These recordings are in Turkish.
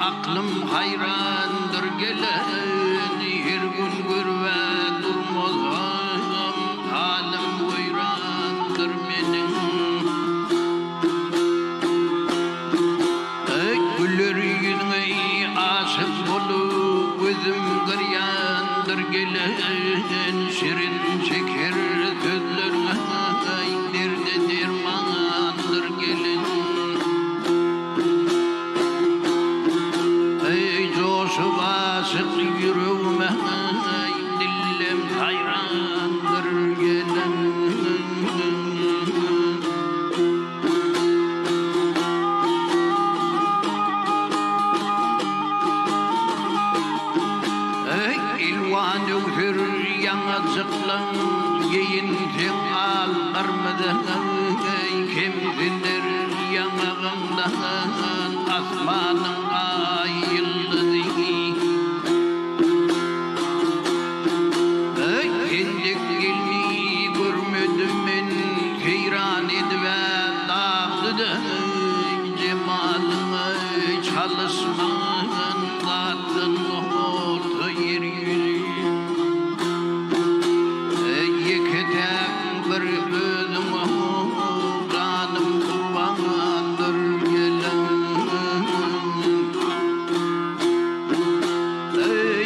aklım hayrandır gelen, her gün görve durmazam, halim hayrandır menin. Güller yüzüne aşık olup gözüm garyandır gelen, şirin şeker sözlerine derde dermandır gelen. Coşup aşık yüreğime dillem hayrandır gelen. İlvan ökür yanacıklan yeyin sen ağlarmadan, kimsindir yanağımdan asmanın ay yıldızı. Kendik gelini görmedim ben, heyran edive dağlıdı cemalına çalışman zaten oldu yer yüzü. Yeketen bir özüm canım kurbandır gelen.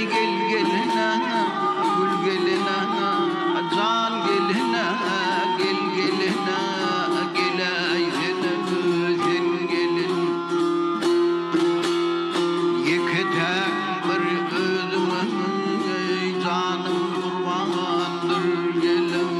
Gel geline gül geline can geline gel geline gelaysene sen gelin. Yeketen bir özüm canım kurbandır gelen.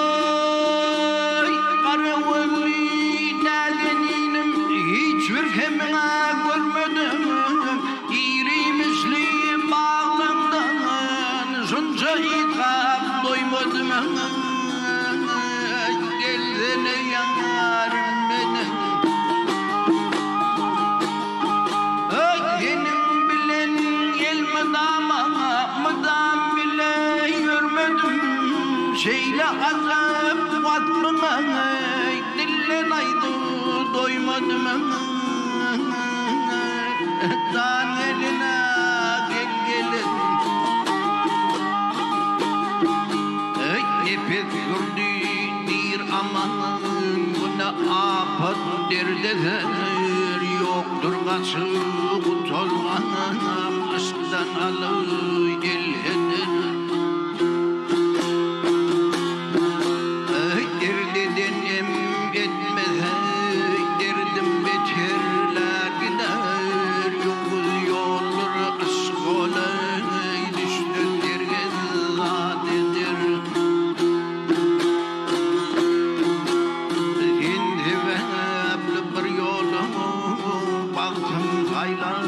Alhay karavulli dağeninim hiçbir kemine görmedim. İri misli bağlandan şunca hitap doymadım. Gelsene yanarım benim. Benim bilen el mıdam bile görmedim. Şeyle azap vatmına dille naydı doymadım. Dan eline gel gelin. Nefes gördü bir aman, buna afat derdeler yoktur kaçı utolmanam aşktan alı gelheden. Derdiden em etmez derdim beterler gider, yokuz yollar aşk olay düştü dergen zadedir. Şimdi vehebli bir yolu baktım haylan